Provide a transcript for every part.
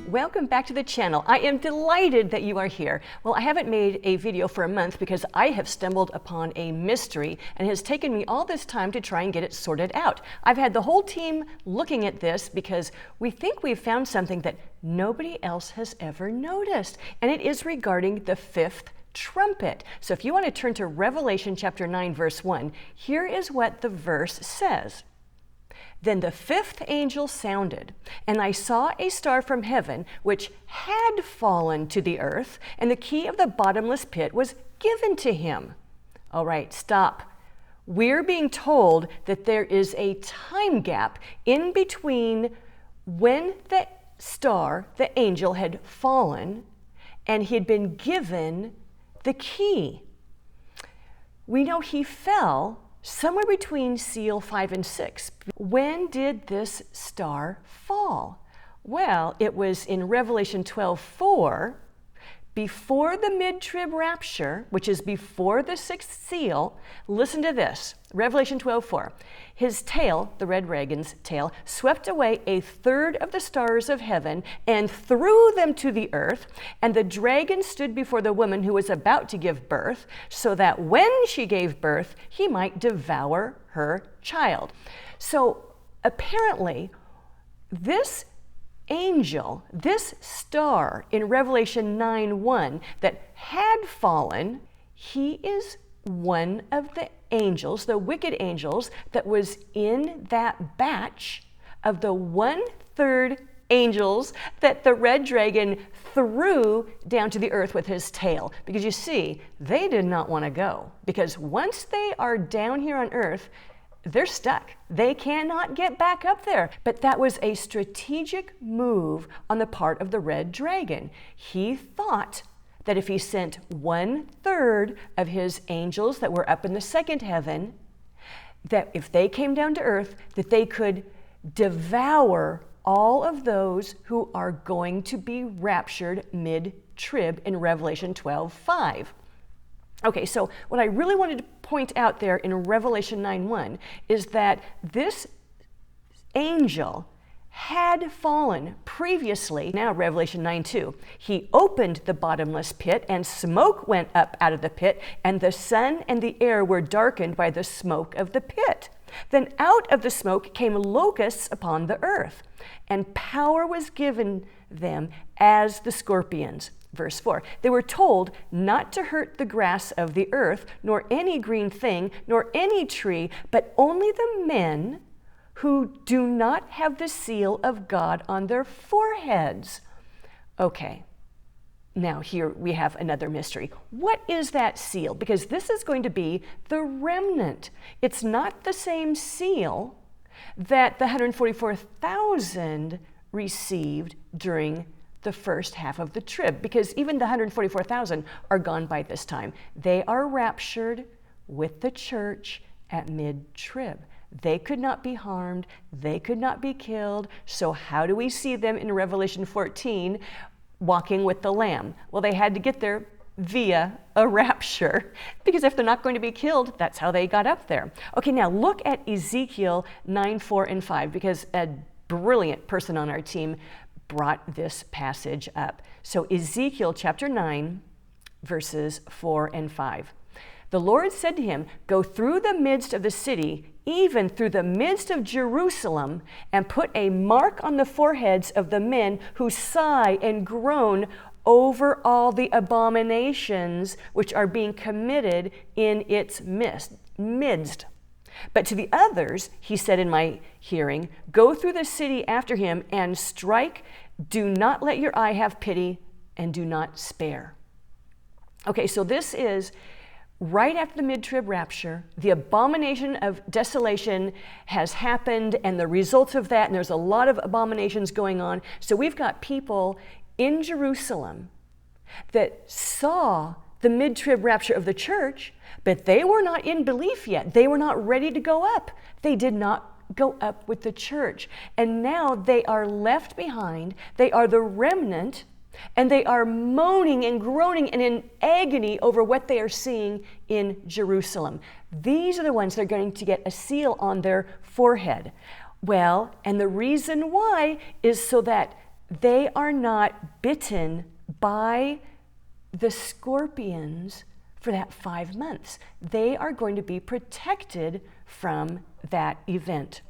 welcome back to the channel. I am delighted that you are here. Well, I haven't made a video for a month because I have stumbled upon a mystery and it has taken me all this time to try and get it sorted out. I've had the whole team looking at this because we think we've found something that nobody else has ever noticed, and it is regarding the fifth trumpet. So if you want to turn to Revelation chapter 9, verse 1, here is what the verse says. Then the fifth angel sounded, and I saw a star from heaven, which had fallen to the earth, and the key of the bottomless pit was given to him. All right, stop. We're being told that there is a time gap in between when the star, the angel, had fallen, and he had been given the key. We know he fell somewhere between seal 5 and 6. When did this star fall? Well, it was in Revelation 12:4, before the Mid-Trib rapture, which is before the sixth seal. Listen to this, Revelation 12:4. His tail, the red dragon's tail, swept away a third of the stars of heaven and threw them to the earth, and the dragon stood before the woman who was about to give birth, so that when she gave birth, he might devour her child. So apparently, this angel, this star in Revelation 9:1 that had fallen, he is one of the angels, the wicked angels, that was in that batch of the 1/3 angels that the red dragon threw down to the earth with his tail. Because you see, they did not want to go, because once they are down here on earth, they're stuck. They cannot get back up there. But that was a strategic move on the part of the red dragon. He thought that if he sent 1/3 of his angels that were up in the second heaven, that if they came down to earth, that they could devour all of those who are going to be raptured mid-trib in Revelation 12:5. Okay, so what I really wanted to point out there in Revelation 9:1 is that this angel had fallen previously. Now Revelation 9:2, he opened the bottomless pit, and smoke went up out of the pit, and the sun and the air were darkened by the smoke of the pit. Then out of the smoke came locusts upon the earth, and power was given them as the scorpions. Verse 4, they were told not to hurt the grass of the earth, nor any green thing, nor any tree, but only the men who do not have the seal of God on their foreheads. Okay, now here we have another mystery. What is that seal? Because this is going to be the remnant. It's not the same seal that the 144,000 received during the first half of the trib, because even the 144,000 are gone by this time. They are raptured with the church at mid-trib. They could not be harmed. They could not be killed. So how do we see them in Revelation 14 walking with the Lamb? Well, they had to get there via a rapture, because if they're not going to be killed, that's how they got up there. Okay, now look at Ezekiel 9:4 and 5, because a brilliant person on our team brought this passage up. So Ezekiel chapter 9, verses 4 and 5. The Lord said to him, go through the midst of the city, even through the midst of Jerusalem, and put a mark on the foreheads of the men who sigh and groan over all the abominations which are being committed in its midst. But to the others, he said in my hearing, go through the city after him and strike. Do not let your eye have pity, and do not spare. Okay, so this is right after the mid-trib rapture. The abomination of desolation has happened, and the results of that, and there's a lot of abominations going on. So we've got people in Jerusalem that saw the mid-trib rapture of the church, but they were not in belief yet. They were not ready to go up. They did not go up with the church. And now they are left behind. They are the remnant, and they are moaning and groaning and in agony over what they are seeing in Jerusalem. These are the ones that are going to get a seal on their forehead. Well, and the reason why is so that they are not bitten by the scorpions for that 5 months. They are going to be protected from that event.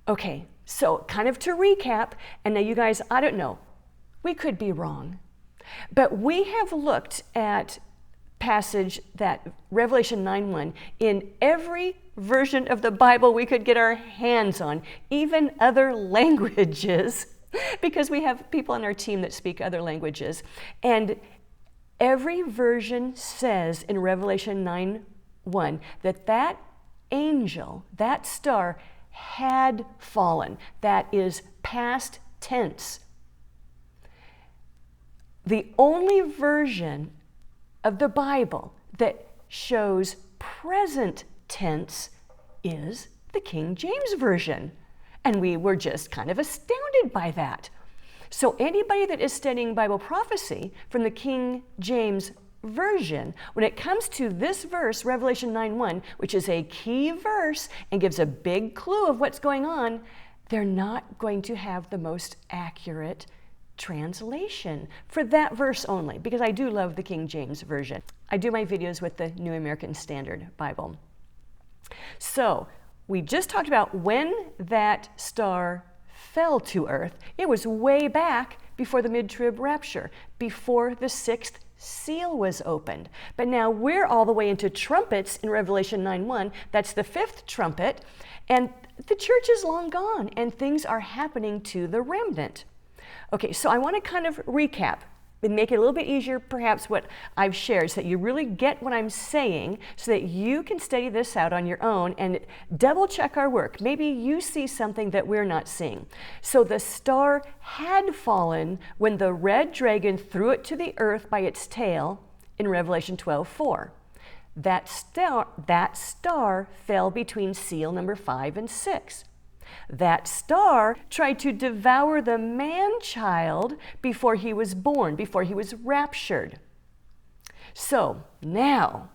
Okay, so kind of to recap, and now you guys, I don't know, we could be wrong, but we have looked at passage that Revelation 9:1 in every version of the Bible we could get our hands on, even other languages, because we have people on our team that speak other languages. And every version says in Revelation 9:1 that that angel, that star, had fallen. That is past tense. The only version of the Bible that shows present tense is the King James Version. And we were just kind of astounded by that. So anybody that is studying Bible prophecy from the King James Version, when it comes to this verse, Revelation 9:1, which is a key verse and gives a big clue of what's going on, they're not going to have the most accurate translation for that verse only, because I do love the King James Version. I do my videos with the New American Standard Bible. So we just talked about when that star fell to earth. It was way back before the Mid-Trib rapture, before the 6th seal was opened. But now we're all the way into trumpets in Revelation 9:1. That's the 5th trumpet, and the church is long gone, and things are happening to the remnant. Okay, so I want to kind of recap and make it a little bit easier, perhaps, what I've shared, so that you really get what I'm saying, so that you can study this out on your own and double check our work. Maybe you see something that we're not seeing. So the star had fallen when the red dragon threw it to the earth by its tail in Revelation 12:4. That star fell between seal number 5 and 6. That star tried to devour the man-child before he was born, before he was raptured. So now,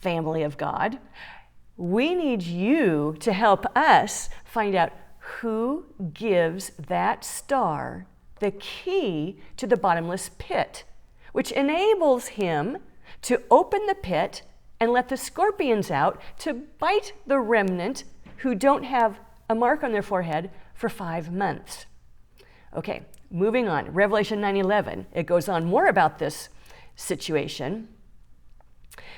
family of God, we need you to help us find out who gives that star the key to the bottomless pit, which enables him to open the pit and let the scorpions out to bite the remnant who don't have a mark on their forehead for 5 months. Okay, moving on. Revelation 9:11, it goes on more about this situation.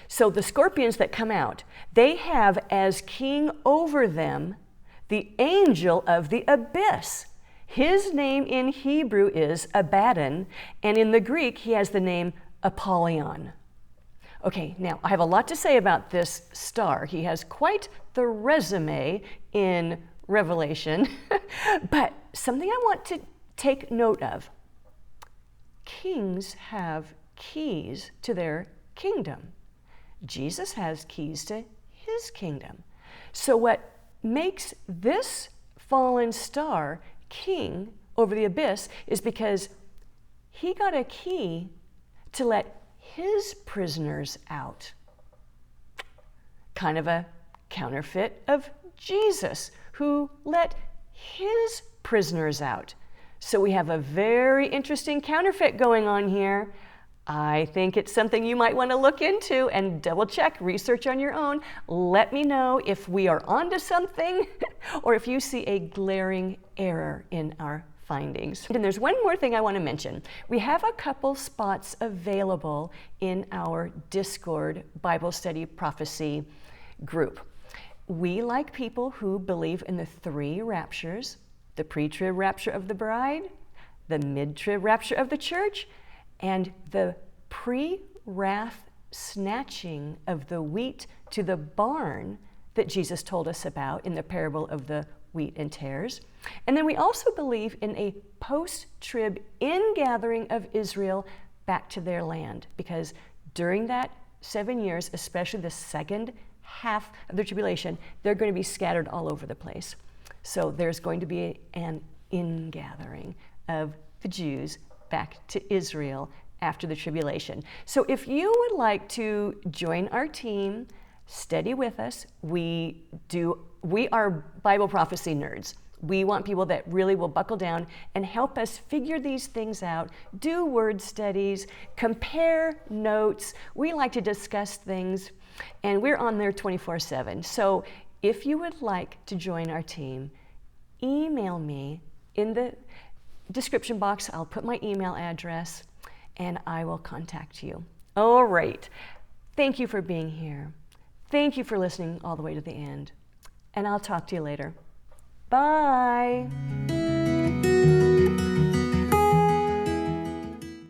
So the scorpions that come out, they have as king over them the angel of the abyss. His name in Hebrew is Abaddon, and in the Greek he has the name Apollyon. Okay, now I have a lot to say about this star. He has quite the resume in Revelation, but something I want to take note of. Kings have keys to their kingdom. Jesus has keys to his kingdom. So what makes this fallen star king over the abyss is because he got a key to let his prisoners out. Kind of a counterfeit of Jesus, who let his prisoners out. So we have a very interesting counterfeit going on here. I think it's something you might want to look into and double check, research on your own. Let me know if we are onto something or if you see a glaring error in our findings. And there's one more thing I want to mention. We have a couple spots available in our Discord Bible Study Prophecy group. We like people who believe in the 3 raptures: the pre-trib rapture of the bride, the mid-trib rapture of the church, and the pre-wrath snatching of the wheat to the barn that Jesus told us about in the parable of the wheat and tares. And then we also believe in a post-trib ingathering of Israel back to their land, because during that 7 years, especially the second half of the tribulation, they're going to be scattered all over the place. So there's going to be an ingathering of the Jews back to Israel after the tribulation. So if you would like to join our team, study with us, we are Bible prophecy nerds. We want people that really will buckle down and help us figure these things out, do word studies, compare notes. We like to discuss things, and we're on there 24/7. So if you would like to join our team, email me in the description box. I'll put my email address, and I will contact you. All right. Thank you for being here. Thank you for listening all the way to the end. And I'll talk to you later. Bye.